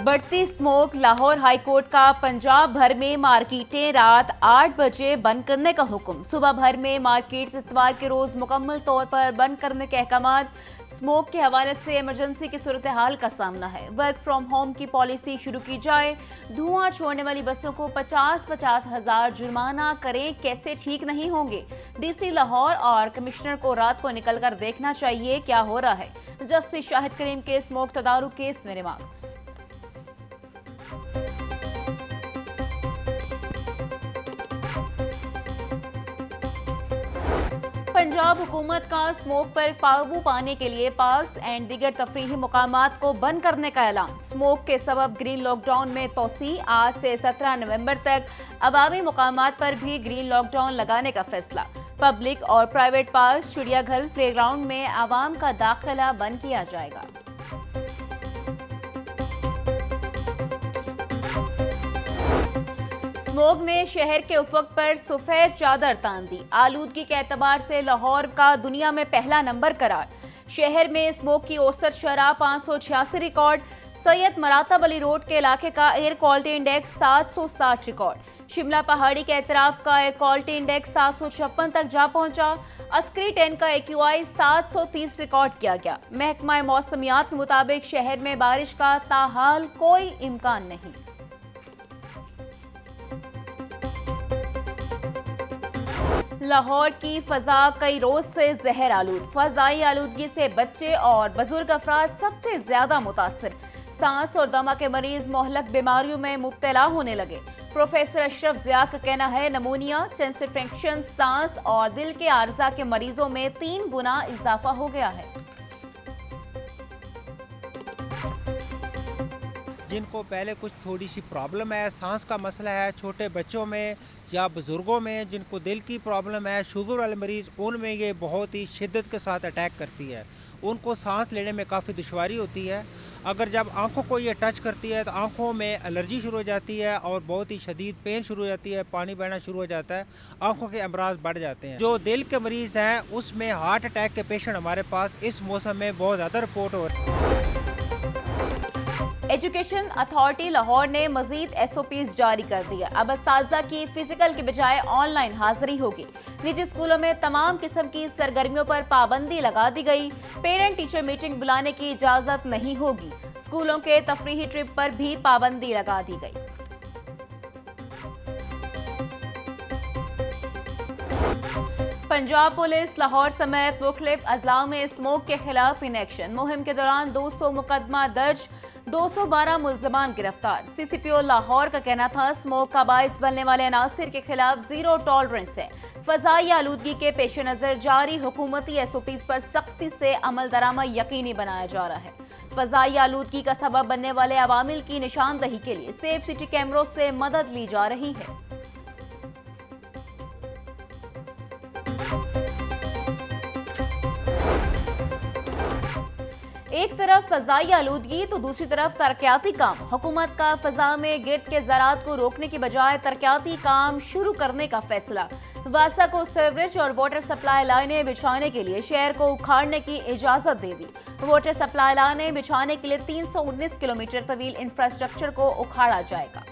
बढ़ती smoke, Lahore high court का पंजाब भर में मार्केटें रात 8 बजे बंद करने का हुक्म। सुबह भर में मार्केट्स इतवार के रोज मुकम्मल तौर पर बंद करने के अहकाम। स्मोक के हवाले से इमरजेंसी की सूरत हाल का सामना है। वर्क फ्रॉम होम की पॉलिसी शुरू की जाए। धुआं छोड़ने वाली बसों को 50-50 हजार जुर्माना करें। कैसे ठीक नहीं होंगे? डीसी लाहौर और कमिश्नर को रात को निकलकर देखना चाहिए क्या हो रहा है। जस्टिस शाहिद करीम के स्मोक तदारुक केस में रिमार्क्स। पंजाब हुकूमत का स्मोक पर काबू पाने के लिए पार्क्स एंड दीगर तफरीही मुकामात को बंद करने का ऐलान। स्मोक के सबब ग्रीन लॉकडाउन में तोसी। आज से 17 नवंबर तक अवामी मुकामात पर भी ग्रीन लॉकडाउन लगाने का फैसला। पब्लिक और प्राइवेट पार्क, चिड़ियाघर, प्लेग्राउंड में आवाम का दाखिला बंद किया जाएगा। स्मोक ने शहर के उफक पर सफेद चादर तान दी। आलूदगी के एतबार से लाहौर का दुनिया में पहला नंबर करार। शहर में स्मोक की औसत शरह 586 रिकॉर्ड। सैयद मरातब अली रोड के इलाके का air quality index 760 record. Shimla पहाड़ी के एतराफ का एयर क्वालिटी इंडेक्स 756 तक जा पहुंचा। अस्करी 10 का AQI 730 रिकॉर्ड किया गया। महकमा मौसमियात के मुताबिक शहर में बारिश का ताहाल कोई इम्कान नहीं। लाहौर की फजा कई रोज से जहर आलूद। फजाई आलूदगी से बच्चे और बुजुर्ग अफराद सबसे ज्यादा मुतासर। सांस और दमा के मरीज मोहलक बीमारियों में मुब्तला होने लगे। प्रोफेसर अशरफ जिया का कहना है नमूनिया, चेस्ट इन्फेक्शन, सांस और दिल के आर्जा के मरीजों में 3 गुना इजाफा हो गया है। जिनको पहले कुछ थोड़ी सी प्रॉब्लम है, सांस का मसला है, छोटे बच्चों में या बुज़ुर्गों में जिनको दिल की प्रॉब्लम है, शुगर वाले मरीज़, उनमें ये बहुत ही शिद्दत के साथ अटैक करती है। उनको सांस लेने में काफ़ी दुश्वारी होती है। अगर जब आंखों को ये टच करती है तो आंखों में एलर्जी शुरू हो जाती है और बहुत ही शदीद पेन शुरू हो जाती है, पानी बहना शुरू हो जाता है, आंखों के अमराज बढ़ जाते हैं। जो दिल के मरीज़ हैं उसमें हार्ट अटैक के पेशेंट हमारे पास इस मौसम में बहुत ज़्यादा रिपोर्ट हो रहे हैं। एजुकेशन अथॉरिटी लाहौर ने मजीद SOPs जारी कर दिया। अब असातिज़ा की फिजिकल के बजाय ऑनलाइन हाजिरी होगी। निजी स्कूलों में तमाम किस्म की सरगर्मियों पर पाबंदी लगा दी गई। पेरेंट टीचर मीटिंग बुलाने की इजाजत नहीं होगी। स्कूलों के तफरीही ट्रिप पर भी पाबंदी लगा दी गई। पंजाब पुलिस लाहौर समेत मुख्तलिफ अजलाओं में स्मोक के खिलाफ इन एक्शन। मुहिम के दौरान 200 मुकदमा दर्ज, 212 मुल्जमान गिरफ्तार। CCPO लाहौर का कहना था स्मोक का बाइस बनने वाले अनासिर के खिलाफ जीरो टॉलरेंस है। फजाई आलूदगी के पेश नजर जारी हुकूमती SOPs पर सख्ती से अमल दरामद यकीनी बनाया जा रहा है। फजाई आलूदगी का सबब बनने वाले अवामिल की निशानदही के लिए सेफ सिटी कैमरों से मदद ली जा रही है। एक तरफ फजाई आलूदगी तो दूसरी तरफ तरक्याती काम। हुकूमत का फजा में गिर्द के ज़रात को रोकने की बजाय तरक्याती काम शुरू करने का फैसला। वासा को सीवरेज और वाटर सप्लाई लाइनें बिछाने के लिए शहर को उखाड़ने की इजाजत दे दी। वाटर सप्लाई लाइनें बिछाने के लिए 319 किलोमीटर तवील इंफ्रास्ट्रक्चर को उखाड़ा जाएगा।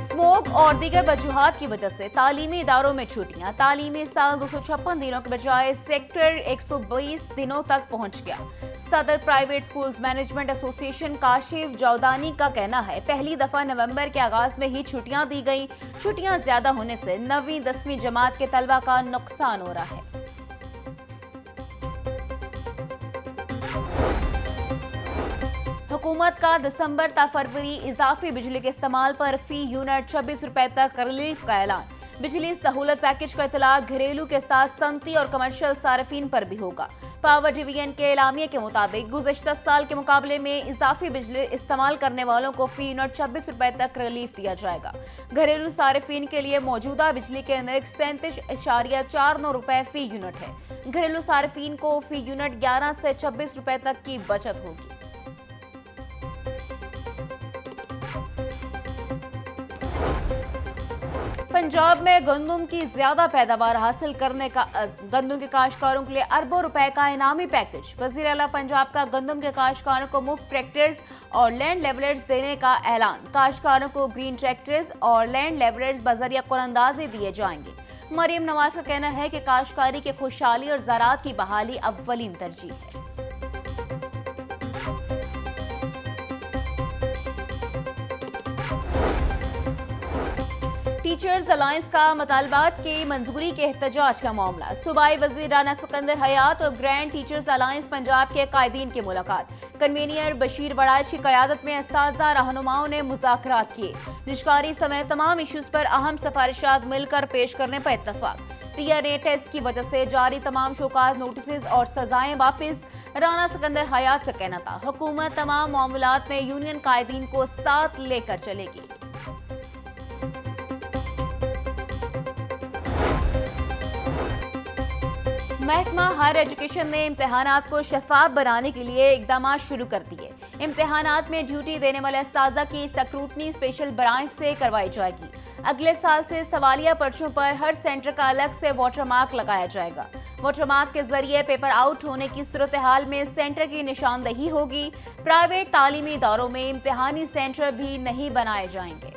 स्मोक और दीगर वजूहात की वजह से तालीमी इदारों में छुट्टियां। तालीमी साल 256 दिनों के बजाय सेक्टर 120 दिनों तक पहुंच गया। सदर private schools management association Kashif Jaudani का कहना है पहली दफा नवंबर के आगाज में ही छुट्टियां दी गई। छुट्टियां ज्यादा होने से 9वीं 10वीं जमात के तलबा का नुकसान हो रहा है। हुकूमत का दिसंबर ता फरवरी इजाफी बिजली के इस्तेमाल पर फी यूनिट 26 रुपए तक रिलीफ का ऐलान। बिजली सहूलत पैकेज का इतलाक घरेलू के साथ सनती और कमर्शियल सार्फिन पर भी होगा। पावर डिवीजन के एलामिया के मुताबिक गुज़श्ता साल के मुकाबले में इजाफी बिजली इस्तेमाल करने वालों को फी यूनिट 26 रुपए तक रिलीफ दिया जाएगा। घरेलू सार्फिन के लिए मौजूदा बिजली के निर्ख 37.49 रुपए फी यूनिट है। घरेलू सार्फिन को फी यूनिट 11 से 26 रुपए तक की बचत होगी। पंजाब में गंदम की ज्यादा पैदावार हासिल करने का अज़्म, गंदम के काश्तकारों के लिए अरबों रुपए का इनामी पैकेज। वज़ीर आला पंजाब का गंदम के काश्तकारों को मुफ्त ट्रैक्टर्स और लैंड लेवलर्स देने का ऐलान। काश्तकारों को ग्रीन ट्रैक्टर्स और लैंड लेवलर्स बजरिया कुरअंदाजी दिए जाएंगे। मरियम नवाज का कहना है कि काश्तकारी की खुशहाली और ज़राअत की बहाली अव्वलीन तरजीह है। टीचर्स अलायंस का मुतालबात की मंजूरी के एहतजाज का मामला। सूबाई वजीर राना सिकंदर हयात और ग्रैंड टीचर्स अलायंस पंजाब के कायदीन की मुलाकात। कन्वीनियर बशीर वड़ाइश की क़यादत में असातिज़ा रहनुमाओं ने मुज़ाकरात किए। निष्कारी समेत तमाम इशूज़ पर अहम सिफारिशात मिलकर पेश करने पर इत्तफाक। DNA टेस्ट की वजह से जारी तमाम शोकाज नोटिस और सजाएं वापस। राना सिकंदर हयात का कहना था हुकूमत तमाम मामलात में यूनियन कायदीन को साथ लेकर चलेगी। महकमा हायर एजुकेशन ने इम्तहानात को शफाफ बनाने के लिए इकदाम शुरू कर दिए। इम्तहानात में ड्यूटी देने वाले असातिज़ा की स्क्रूटनी स्पेशल ब्रांच से करवाई जाएगी। अगले साल से सवालिया पर्चों पर हर सेंटर का अलग से वाटरमार्क लगाया जाएगा। वाटरमार्क के जरिए पेपर आउट होने की सूरत हाल में सेंटर की निशानदही होगी। प्राइवेट तालीमी इदारों में इम्तहानी सेंटर भी नहीं बनाए जाएंगे।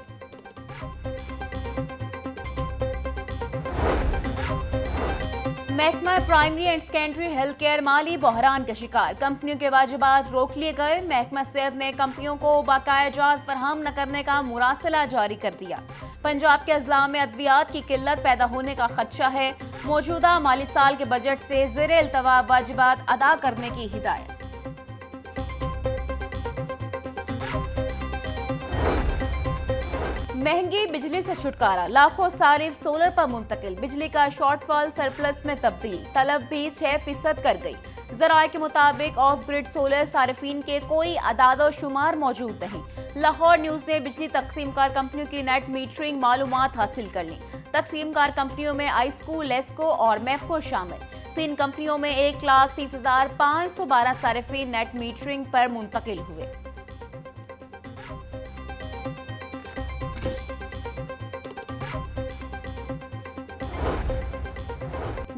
महकमा primary and secondary health care माली बहरान का शिकार। कंपनियों के वाजिबात रोक लिए गए। महकमा सेहत ने कंपनियों को बकाया जात फराहम न करने का मुरासला जारी कर दिया। पंजाब के अजला में अद्वियात की किल्लत पैदा होने का खदशा है। मौजूदा माली साल के बजट से ज़ेरे इल्तवा वाजिबात अदा करने की हिदायत। महंगी बिजली से छुटकारा, लाखों सारिफ सोलर पर मुंतकिल। बिजली का शॉर्टफॉल सरप्लस में तब्दील, तलब भी 6% कर गई। जराये के मुताबिक ऑफ ग्रिड सोलर सारिफीन के कोई अदाद शुमार मौजूद नहीं। लाहौर न्यूज ने बिजली तकसीमकार कंपनियों की नेट मीटरिंग मालूमात हासिल कर ली। तकसीमकार कंपनियों में आईस्को, लेस्को और मैपको शामिल। 3 कंपनियों में 1,30,512 सारिफीन नेट मीटरिंग पर मुंतकिल हुए।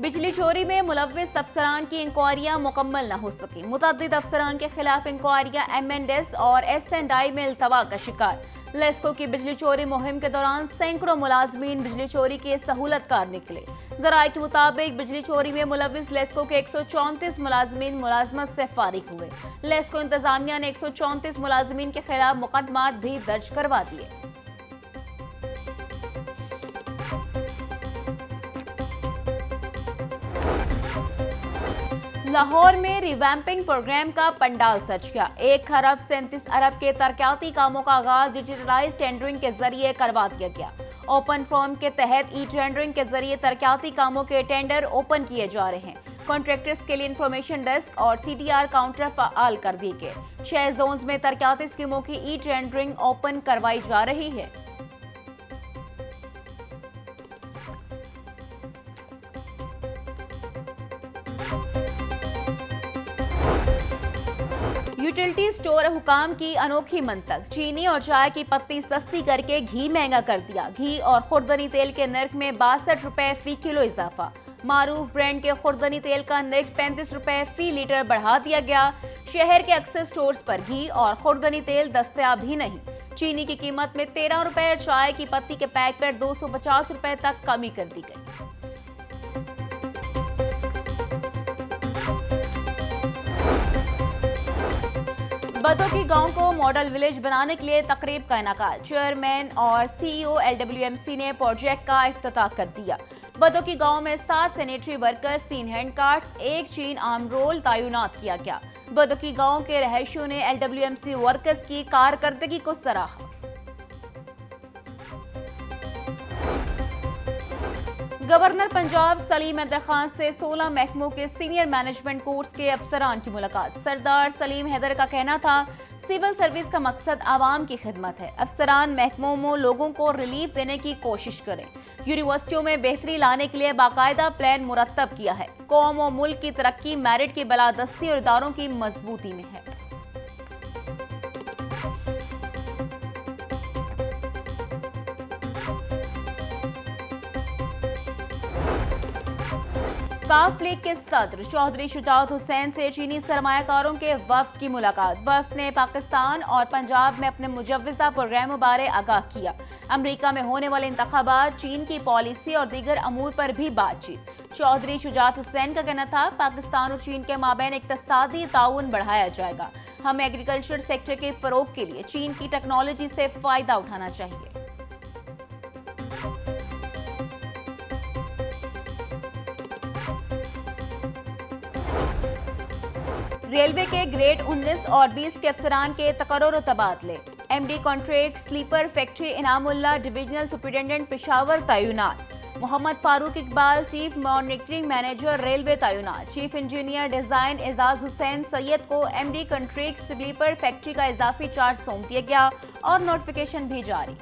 बिजली चोरी में मुलव्विस अफसरान की इंक्वायरियां मुकम्मल न हो सकी। मुतअद्दिद अफसरान के खिलाफ इंक्वायरियां M&S और S&I में इल्तवा का शिकार। लेस्को की बिजली चोरी मुहिम के दौरान सैकड़ों मुलाजमीन बिजली चोरी के सहूलतकार निकले। जराये के मुताबिक बिजली चोरी में मुलव्विस लेस्को के 134 मुलाजमीन मुलाजमत से फारिग हुए। लेस्को इंतजामिया ने 134 मुलाजमीन के खिलाफ मुकदमात भी दर्ज करवा दिए। लाहौर में रिवैम्पिंग प्रोग्राम का पंडाल सज गया। 1 खरब 37 अरब के तरक्याती कामों का आगाज डिजिटलाइज टेंडरिंग के जरिए करवा दिया गया। ओपन फॉर्म के तहत टेंडरिंग के जरिए तरक्याती कामों के टेंडर ओपन किए जा रहे हैं। कॉन्ट्रैक्टर्स के लिए इंफॉर्मेशन डेस्क और CTR काउंटर फाल कर दिए गए। 6 जोन्स में तरक्याती स्कीमों की टेंडरिंग ओपन करवाई जा रही है। यूटिलिटी स्टोर हुकाम की अनोखी मंतक। चीनी और चाय की पत्ती सस्ती करके घी महंगा कर दिया। घी और खुर्दनी तेल के नर्क में 62 रुपए फी किलो इजाफा। मारूफ ब्रांड के खुर्दनी तेल का नर्क 35 रुपए फी लीटर बढ़ा दिया गया। शहर के अक्सर स्टोर्स पर घी और खुर्दनी तेल दस्तयाब ही नहीं। चीनी की कीमत में 13 रुपए और चाय की पत्ती के पैक पर 250 रुपए तक कमी कर दी गई। बदोकी गांव को मॉडल विलेज बनाने के लिए तकरीब का इनेकाद। चेयरमैन और CEO LWMC ने प्रोजेक्ट का इफ्तिताह कर दिया। बदोकी गांव में 7 सैनिटरी वर्कर्स, 3 हैंड कार्ड्स, 1 चीन आर्म रोल तैनात किया गया। बदोकी गांव के रहायशियों ने LWMC वर्कर्स की कारकर्दगी को सराहा। गवर्नर पंजाब सलीम हैदर खान से 16 महकमों के सीनियर मैनेजमेंट कोर्स के अफसरान की मुलाकात। सरदार सलीम हैदर का कहना था सिविल सर्विस का मकसद आवाम की खिदमत है। अफसरान महकमों में लोगों को रिलीफ देने की कोशिश करें। यूनिवर्सिटियों में बेहतरी लाने के लिए बाकायदा प्लान मुरत्तब किया है। कौम और मुल्क की तरक्की मेरिट की बलादस्ती और इदारों की मजबूती में है। वफाक लीग के सदर चौधरी शुजात हुसैन से चीनी सरमायाकारों के वफ्द की मुलाकात। वफ्द ने पाकिस्तान और पंजाब में अपने मुजव्वज़ा प्रोग्रामों बारे आगाह किया। अमेरिका में होने वाले इंतखाबात, चीन की पॉलिसी और दीगर अमूर पर भी बातचीत। चौधरी शुजात हुसैन का कहना था, पाकिस्तान और चीन के माबैन इक़्तिसादी ताउन बढ़ाया जाएगा। हमें एग्रीकल्चर सेक्टर के फ़रोग के लिए चीन की टेक्नोलॉजी से फ़ायदा उठाना चाहिए। रेलवे के ग्रेड 19 और 20 के अफसरान के तकर्रुर और तबादले। MD contract sleeper factory Inamullah divisional superintendent Peshawar तैनात। Mohammad Farooq Iqbal chief monitoring manager railway तैनात। Chief engineer design Ejaz Hussain Syed को एमडी कॉन्ट्रैक्ट स्लीपर फैक्ट्री का इजाफी चार्ज सौंप दिया गया और नोटिफिकेशन भी जारी।